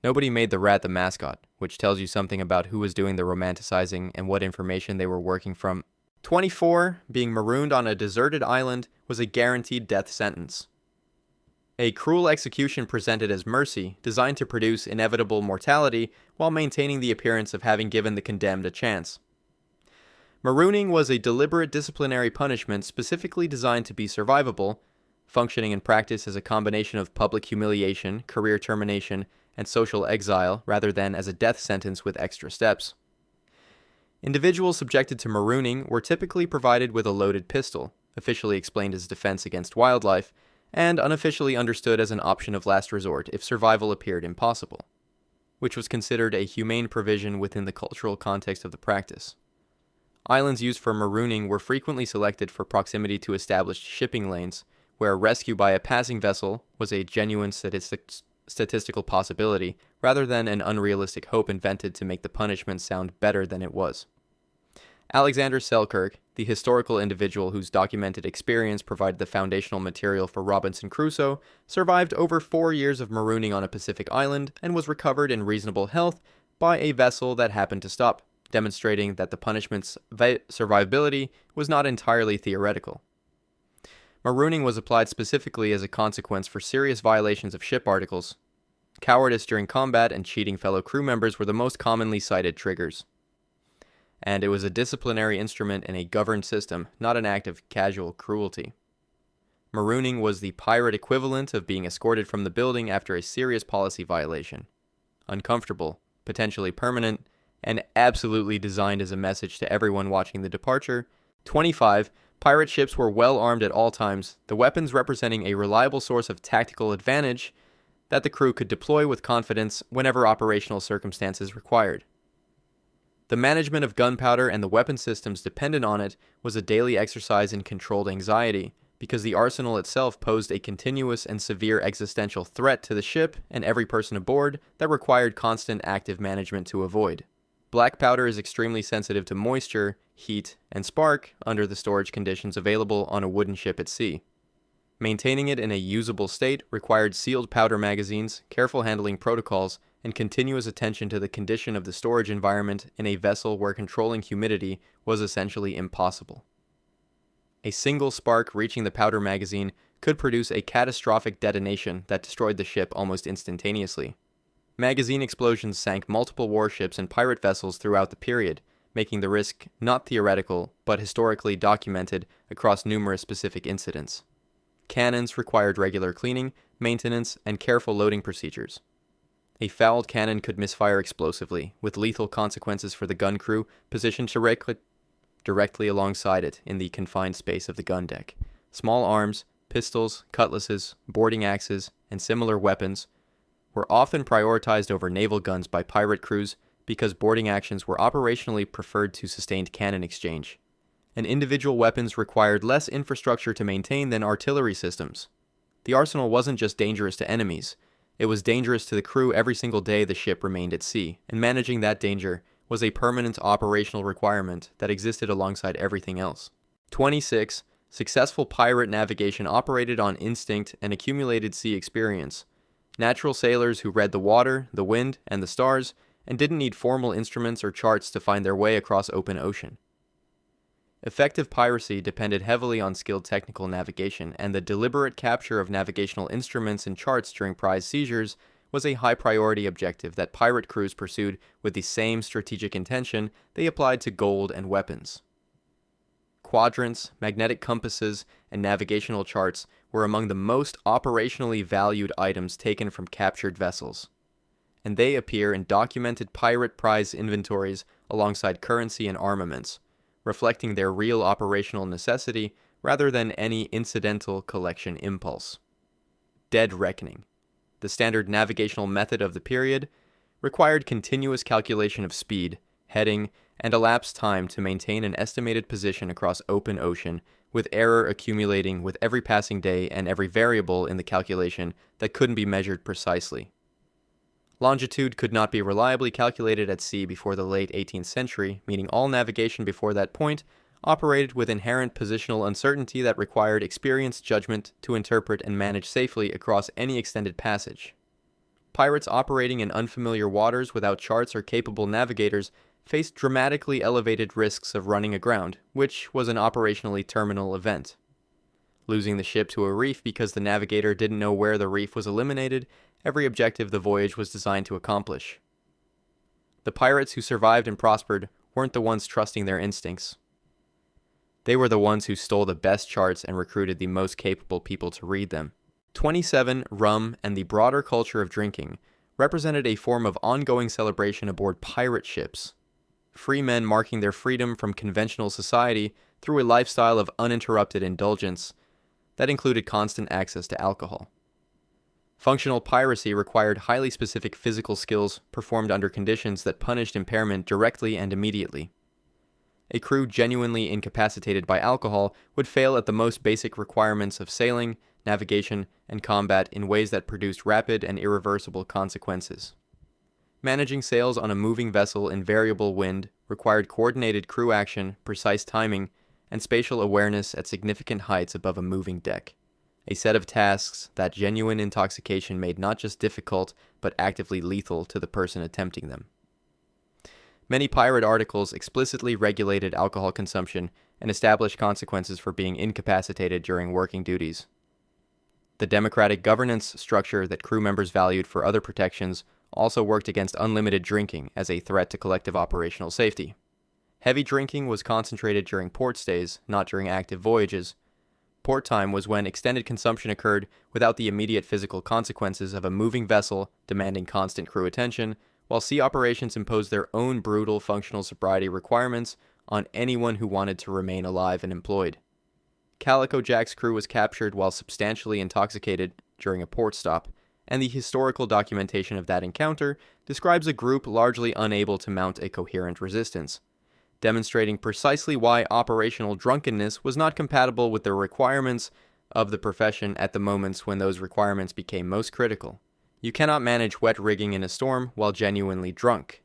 Nobody made the rat the mascot, which tells you something about who was doing the romanticizing and what information they were working from. 24. Being marooned on a deserted island was a guaranteed death sentence. A cruel execution presented as mercy, designed to produce inevitable mortality while maintaining the appearance of having given the condemned a chance. Marooning was a deliberate disciplinary punishment specifically designed to be survivable, functioning in practice as a combination of public humiliation, career termination, and social exile rather than as a death sentence with extra steps. Individuals subjected to marooning were typically provided with a loaded pistol, officially explained as defense against wildlife, and unofficially understood as an option of last resort if survival appeared impossible, which was considered a humane provision within the cultural context of the practice. Islands used for marooning were frequently selected for proximity to established shipping lanes, where rescue by a passing vessel was a genuine statistical possibility rather than an unrealistic hope invented to make the punishment sound better than it was. Alexander Selkirk, the historical individual whose documented experience provided the foundational material for Robinson Crusoe, survived over 4 years of marooning on a Pacific island and was recovered in reasonable health by a vessel that happened to stop, demonstrating that the punishment's survivability was not entirely theoretical. Marooning was applied specifically as a consequence for serious violations of ship articles. Cowardice during combat and cheating fellow crew members were the most commonly cited triggers. And it was a disciplinary instrument in a governed system, not an act of casual cruelty. Marooning was the pirate equivalent of being escorted from the building after a serious policy violation. Uncomfortable, potentially permanent, and absolutely designed as a message to everyone watching the departure. 25. Pirate ships were well armed at all times, the weapons representing a reliable source of tactical advantage that the crew could deploy with confidence whenever operational circumstances required. The management of gunpowder and the weapon systems dependent on it was a daily exercise in controlled anxiety, because the arsenal itself posed a continuous and severe existential threat to the ship and every person aboard that required constant active management to avoid. Black powder is extremely sensitive to moisture, heat, and spark under the storage conditions available on a wooden ship at sea. Maintaining it in a usable state required sealed powder magazines, careful handling protocols, and continuous attention to the condition of the storage environment in a vessel where controlling humidity was essentially impossible. A single spark reaching the powder magazine could produce a catastrophic detonation that destroyed the ship almost instantaneously. Magazine explosions sank multiple warships and pirate vessels throughout the period, making the risk not theoretical, but historically documented across numerous specific incidents. Cannons required regular cleaning, maintenance, and careful loading procedures. A fouled cannon could misfire explosively, with lethal consequences for the gun crew positioned directly alongside it in the confined space of the gun deck. Small arms, pistols, cutlasses, boarding axes, and similar weapons were often prioritized over naval guns by pirate crews because boarding actions were operationally preferred to sustained cannon exchange. And individual weapons required less infrastructure to maintain than artillery systems. The arsenal wasn't just dangerous to enemies, it was dangerous to the crew every single day the ship remained at sea, and managing that danger was a permanent operational requirement that existed alongside everything else. 26. Successful pirate navigation operated on instinct and accumulated sea experience. Natural sailors who read the water, the wind, and the stars, and didn't need formal instruments or charts to find their way across open ocean. Effective piracy depended heavily on skilled technical navigation, and the deliberate capture of navigational instruments and charts during prize seizures was a high-priority objective that pirate crews pursued with the same strategic intention they applied to gold and weapons. Quadrants, magnetic compasses, and navigational charts were among the most operationally valued items taken from captured vessels, and they appear in documented pirate prize inventories alongside currency and armaments, reflecting their real operational necessity rather than any incidental collection impulse. Dead reckoning, the standard navigational method of the period, required continuous calculation of speed, heading, and elapsed time to maintain an estimated position across open ocean, with error accumulating with every passing day and every variable in the calculation that couldn't be measured precisely. Longitude could not be reliably calculated at sea before the late 18th century, meaning all navigation before that point operated with inherent positional uncertainty that required experienced judgment to interpret and manage safely across any extended passage. Pirates operating in unfamiliar waters without charts or capable navigators faced dramatically elevated risks of running aground, which was an operationally terminal event. Losing the ship to a reef because the navigator didn't know where the reef was eliminated every objective the voyage was designed to accomplish. The pirates who survived and prospered weren't the ones trusting their instincts. They were the ones who stole the best charts and recruited the most capable people to read them. 27. Rum and the broader culture of drinking represented a form of ongoing celebration aboard pirate ships. Free men marking their freedom from conventional society through a lifestyle of uninterrupted indulgence that included constant access to alcohol. Functional piracy required highly specific physical skills performed under conditions that punished impairment directly and immediately. A crew genuinely incapacitated by alcohol would fail at the most basic requirements of sailing, navigation, and combat in ways that produced rapid and irreversible consequences. Managing sails on a moving vessel in variable wind required coordinated crew action, precise timing, and spatial awareness at significant heights above a moving deck. A set of tasks that genuine intoxication made not just difficult, but actively lethal to the person attempting them. Many pirate articles explicitly regulated alcohol consumption and established consequences for being incapacitated during working duties. The democratic governance structure that crew members valued for other protections also worked against unlimited drinking as a threat to collective operational safety. Heavy drinking was concentrated during port stays, not during active voyages. Port time was when extended consumption occurred without the immediate physical consequences of a moving vessel demanding constant crew attention, while sea operations imposed their own brutal functional sobriety requirements on anyone who wanted to remain alive and employed. Calico Jack's crew was captured while substantially intoxicated during a port stop, and the historical documentation of that encounter describes a group largely unable to mount a coherent resistance, demonstrating precisely why operational drunkenness was not compatible with the requirements of the profession at the moments when those requirements became most critical. You cannot manage wet rigging in a storm while genuinely drunk.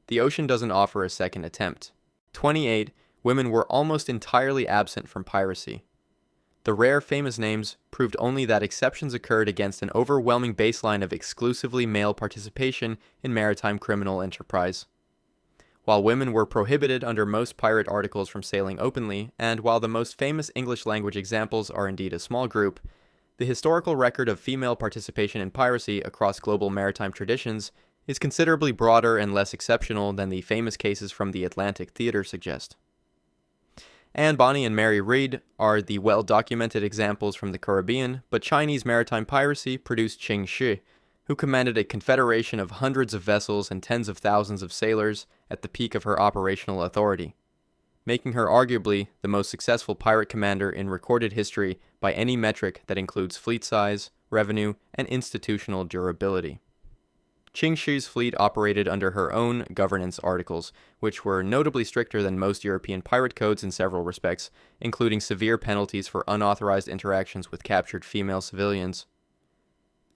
The ocean doesn't offer a second attempt. 28. Women were almost entirely absent from piracy. The rare famous names proved only that exceptions occurred against an overwhelming baseline of exclusively male participation in maritime criminal enterprise. While women were prohibited under most pirate articles from sailing openly, and while the most famous English-language examples are indeed a small group, the historical record of female participation in piracy across global maritime traditions is considerably broader and less exceptional than the famous cases from the Atlantic theater suggest. Anne Bonny and Mary Read are the well-documented examples from the Caribbean, but Chinese maritime piracy produced Qing Shi, who commanded a confederation of hundreds of vessels and tens of thousands of sailors at the peak of her operational authority, making her arguably the most successful pirate commander in recorded history by any metric that includes fleet size, revenue, and institutional durability. Qing Shi's fleet operated under her own governance articles, which were notably stricter than most European pirate codes in several respects, including severe penalties for unauthorized interactions with captured female civilians.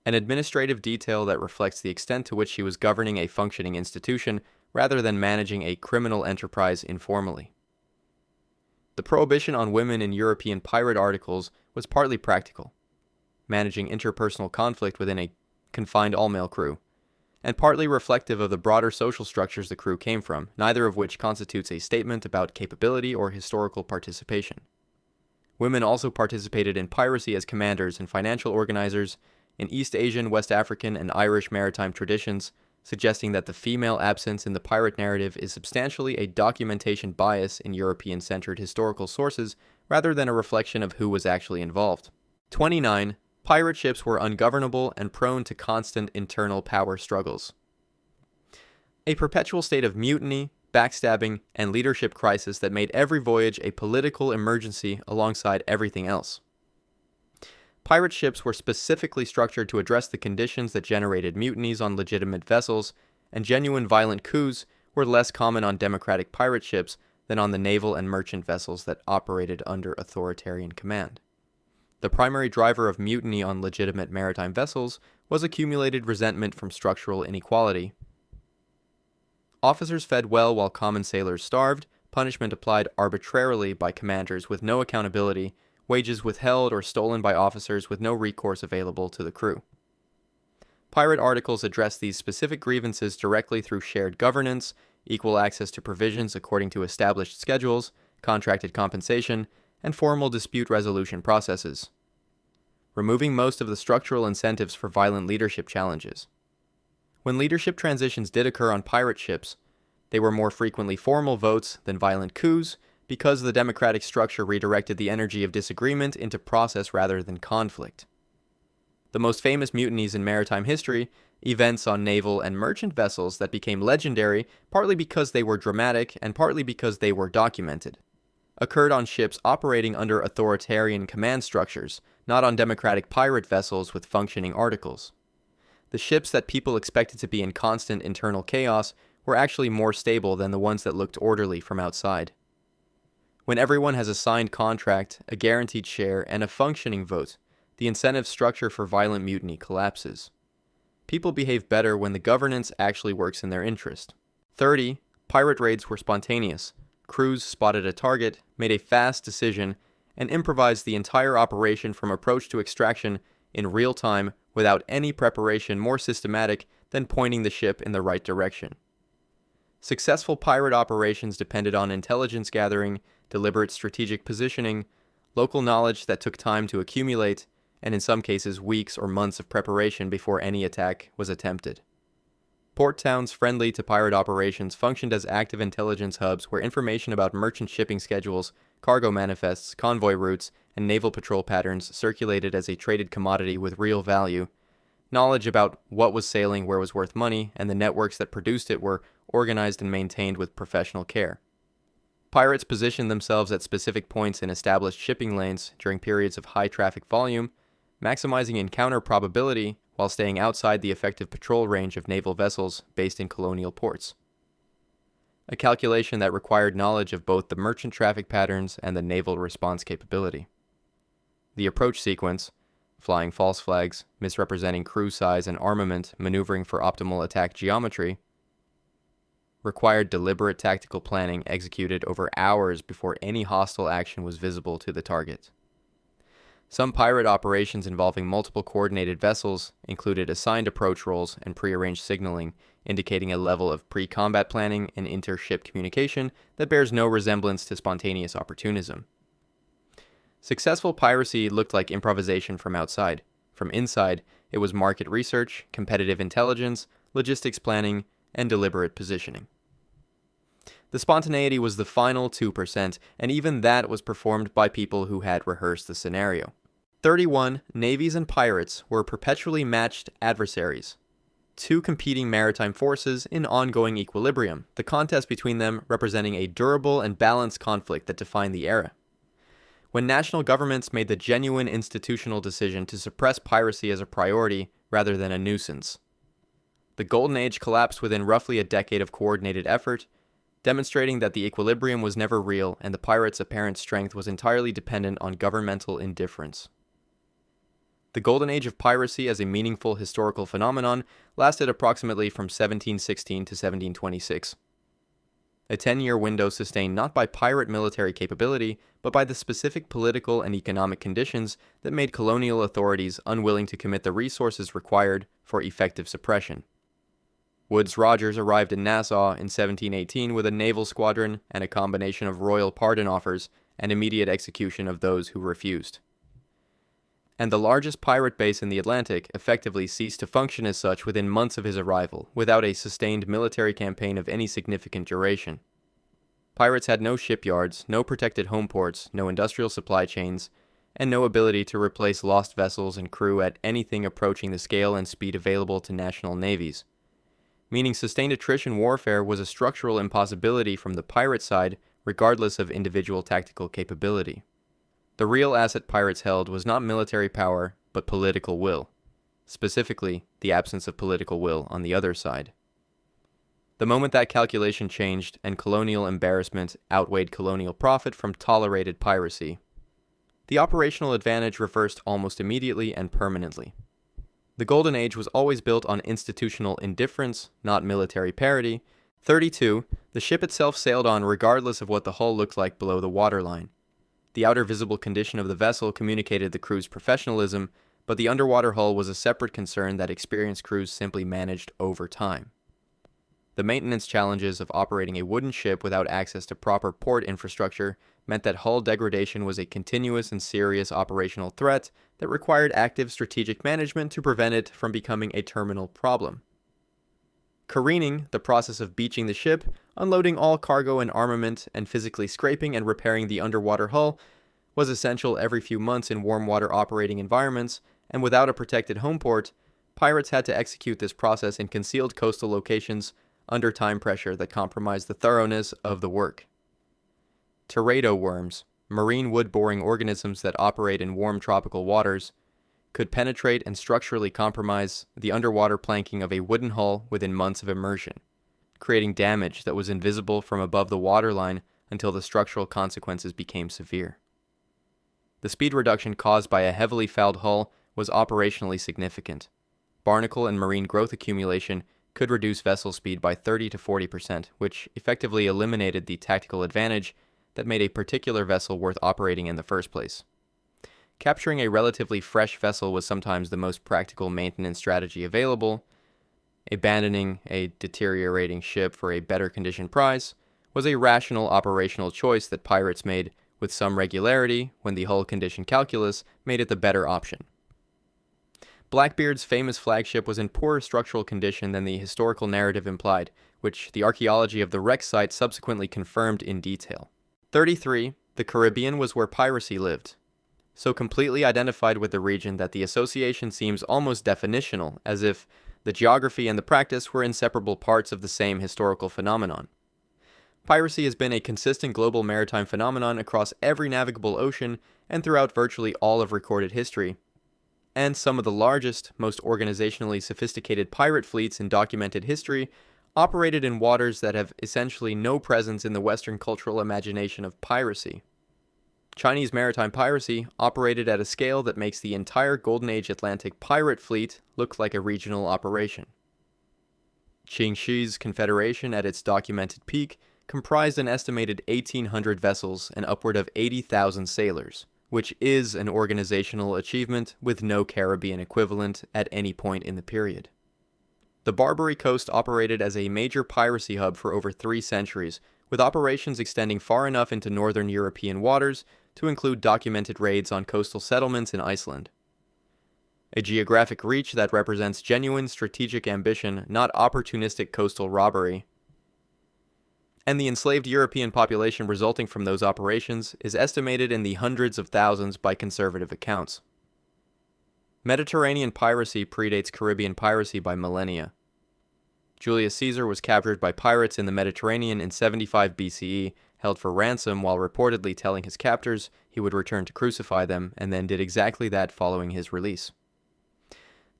An administrative detail that reflects the extent to which she was governing a functioning institution rather than managing a criminal enterprise informally. The prohibition on women in European pirate articles was partly practical, managing interpersonal conflict within a confined all-male crew, and partly reflective of the broader social structures the crew came from, neither of which constitutes a statement about capability or historical participation. Women also participated in piracy as commanders and financial organizers in East Asian, West African, and Irish maritime traditions, suggesting that the female absence in the pirate narrative is substantially a documentation bias in European-centered historical sources rather than a reflection of who was actually involved. 29. Pirate ships were ungovernable and prone to constant internal power struggles. A perpetual state of mutiny, backstabbing, and leadership crisis that made every voyage a political emergency alongside everything else. Pirate ships were specifically structured to address the conditions that generated mutinies on legitimate vessels, and genuine violent coups were less common on democratic pirate ships than on the naval and merchant vessels that operated under authoritarian command. The primary driver of mutiny on legitimate maritime vessels was accumulated resentment from structural inequality. Officers fed well while common sailors starved, punishment applied arbitrarily by commanders with no accountability, wages withheld or stolen by officers with no recourse available to the crew. Pirate articles address these specific grievances directly through shared governance, equal access to provisions according to established schedules, contracted compensation, and formal dispute resolution processes, removing most of the structural incentives for violent leadership challenges. When leadership transitions did occur on pirate ships, they were more frequently formal votes than violent coups, because the democratic structure redirected the energy of disagreement into process rather than conflict. The most famous mutinies in maritime history, events on naval and merchant vessels that became legendary partly because they were dramatic and partly because they were documented, occurred on ships operating under authoritarian command structures, not on democratic pirate vessels with functioning articles. The ships that people expected to be in constant internal chaos were actually more stable than the ones that looked orderly from outside. When everyone has a signed contract, a guaranteed share, and a functioning vote, the incentive structure for violent mutiny collapses. People behave better when the governance actually works in their interest. 30. Pirate raids were spontaneous. Crews spotted a target, made a fast decision, and improvised the entire operation from approach to extraction in real time without any preparation more systematic than pointing the ship in the right direction. Successful pirate operations depended on intelligence gathering, deliberate strategic positioning, local knowledge that took time to accumulate, and in some cases weeks or months of preparation before any attack was attempted. Port towns friendly to pirate operations functioned as active intelligence hubs where information about merchant shipping schedules, cargo manifests, convoy routes, and naval patrol patterns circulated as a traded commodity with real value. Knowledge about what was sailing where was worth money, and the networks that produced it were organized and maintained with professional care. Pirates positioned themselves at specific points in established shipping lanes during periods of high traffic volume, maximizing encounter probability while staying outside the effective patrol range of naval vessels based in colonial ports. A calculation that required knowledge of both the merchant traffic patterns and the naval response capability. The approach sequence, flying false flags, misrepresenting crew size and armament, maneuvering for optimal attack geometry, required deliberate tactical planning executed over hours before any hostile action was visible to the target. Some pirate operations involving multiple coordinated vessels included assigned approach roles and prearranged signaling, indicating a level of pre-combat planning and inter-ship communication that bears no resemblance to spontaneous opportunism. Successful piracy looked like improvisation from outside. From inside, it was market research, competitive intelligence, logistics planning, and deliberate positioning. The spontaneity was the final 2%, and even that was performed by people who had rehearsed the scenario. 31. Navies and pirates were perpetually matched adversaries. Two competing maritime forces in ongoing equilibrium, the contest between them representing a durable and balanced conflict that defined the era. When national governments made the genuine institutional decision to suppress piracy as a priority rather than a nuisance. The Golden Age collapsed within roughly a decade of coordinated effort, demonstrating that the equilibrium was never real and the pirates' apparent strength was entirely dependent on governmental indifference. The Golden Age of piracy as a meaningful historical phenomenon lasted approximately from 1716 to 1726. A 10-year window sustained not by pirate military capability, but by the specific political and economic conditions that made colonial authorities unwilling to commit the resources required for effective suppression. Woodes Rogers arrived in Nassau in 1718 with a naval squadron and a combination of royal pardon offers and immediate execution of those who refused. And the largest pirate base in the Atlantic effectively ceased to function as such within months of his arrival, without a sustained military campaign of any significant duration. Pirates had no shipyards, no protected home ports, no industrial supply chains, and no ability to replace lost vessels and crew at anything approaching the scale and speed available to national navies. Meaning sustained attrition warfare was a structural impossibility from the pirate side, regardless of individual tactical capability. The real asset pirates held was not military power, but political will. Specifically, the absence of political will on the other side. The moment that calculation changed and colonial embarrassment outweighed colonial profit from tolerated piracy, the operational advantage reversed almost immediately and permanently. The Golden Age was always built on institutional indifference, not military parity. 32. The ship itself sailed on regardless of what the hull looked like below the waterline. The outer visible condition of the vessel communicated the crew's professionalism, but the underwater hull was a separate concern that experienced crews simply managed over time. The maintenance challenges of operating a wooden ship without access to proper port infrastructure meant that hull degradation was a continuous and serious operational threat that required active strategic management to prevent it from becoming a terminal problem. Careening, the process of beaching the ship, unloading all cargo and armament, and physically scraping and repairing the underwater hull, was essential every few months in warm water operating environments, and without a protected home port, pirates had to execute this process in concealed coastal locations under time pressure that compromised the thoroughness of the work. Teredo worms, marine wood-boring organisms that operate in warm tropical waters, could penetrate and structurally compromise the underwater planking of a wooden hull within months of immersion, creating damage that was invisible from above the waterline until the structural consequences became severe. The speed reduction caused by a heavily fouled hull was operationally significant. Barnacle and marine growth accumulation could reduce vessel speed by 30 to 40%, which effectively eliminated the tactical advantage that made a particular vessel worth operating in the first place. Capturing a relatively fresh vessel was sometimes the most practical maintenance strategy available. Abandoning a deteriorating ship for a better conditioned prize was a rational operational choice that pirates made with some regularity when the hull condition calculus made it the better option. Blackbeard's famous flagship was in poorer structural condition than the historical narrative implied, which the archaeology of the wreck site subsequently confirmed in detail. 33. The Caribbean was where piracy lived. So completely identified with the region that the association seems almost definitional, as if the geography and the practice were inseparable parts of the same historical phenomenon. Piracy has been a consistent global maritime phenomenon across every navigable ocean and throughout virtually all of recorded history. And some of the largest, most organizationally sophisticated pirate fleets in documented history operated in waters that have essentially no presence in the Western cultural imagination of piracy. Chinese maritime piracy operated at a scale that makes the entire Golden Age Atlantic pirate fleet look like a regional operation. Qingxi's confederation at its documented peak comprised an estimated 1,800 vessels and upward of 80,000 sailors, which is an organizational achievement with no Caribbean equivalent at any point in the period. The Barbary Coast operated as a major piracy hub for over 3 centuries, with operations extending far enough into northern European waters to include documented raids on coastal settlements in Iceland. A geographic reach that represents genuine strategic ambition, not opportunistic coastal robbery. And the enslaved European population resulting from those operations is estimated in the hundreds of thousands by conservative accounts. Mediterranean piracy predates Caribbean piracy by millennia. Julius Caesar was captured by pirates in the Mediterranean in 75 BCE, held for ransom while reportedly telling his captors he would return to crucify them, and then did exactly that following his release.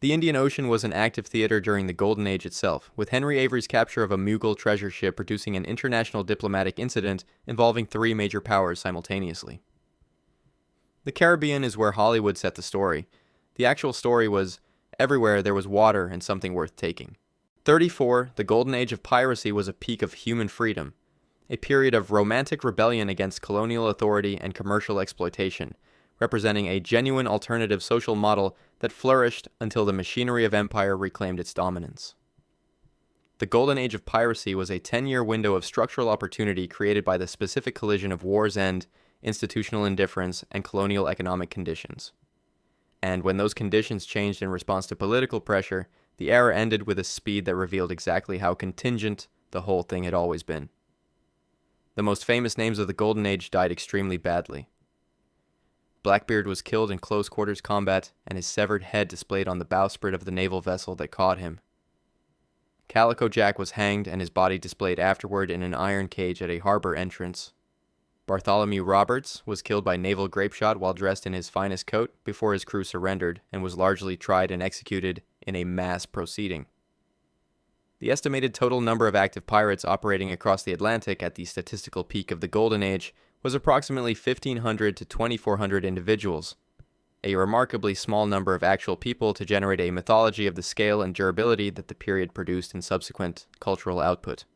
The Indian Ocean was an active theater during the Golden Age itself, with Henry Avery's capture of a Mughal treasure ship producing an international diplomatic incident involving 3 major powers simultaneously. The Caribbean is where Hollywood set the story. The actual story was, everywhere there was water and something worth taking. 34. The Golden Age of piracy was a peak of human freedom, a period of romantic rebellion against colonial authority and commercial exploitation, representing a genuine alternative social model that flourished until the machinery of empire reclaimed its dominance. The Golden Age of piracy was a 10-year window of structural opportunity created by the specific collision of war's end, institutional indifference, and colonial economic conditions. And when those conditions changed in response to political pressure, the era ended with a speed that revealed exactly how contingent the whole thing had always been. The most famous names of the Golden Age died extremely badly. Blackbeard was killed in close quarters combat, and his severed head displayed on the bowsprit of the naval vessel that caught him. Calico Jack was hanged, and his body displayed afterward in an iron cage at a harbor entrance. Bartholomew Roberts was killed by naval grapeshot while dressed in his finest coat before his crew surrendered, and was largely tried and executed in a mass proceeding. The estimated total number of active pirates operating across the Atlantic at the statistical peak of the Golden Age was approximately 1,500 to 2,400 individuals, a remarkably small number of actual people to generate a mythology of the scale and durability that the period produced in subsequent cultural output.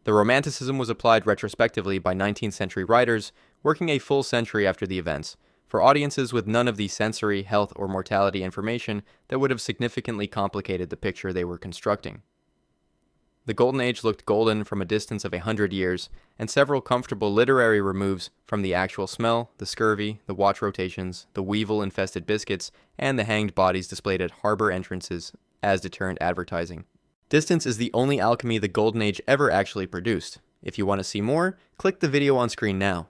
The Romanticism was applied retrospectively by 19th century writers working a full century after the events, for audiences with none of the sensory, health, or mortality information that would have significantly complicated the picture they were constructing. The Golden Age looked golden from a distance of 100 years, and several comfortable literary removes from the actual smell, the scurvy, the watch rotations, the weevil-infested biscuits, and the hanged bodies displayed at harbor entrances as deterrent advertising. Distance is the only alchemy the Golden Age ever actually produced. If you want to see more, click the video on screen now.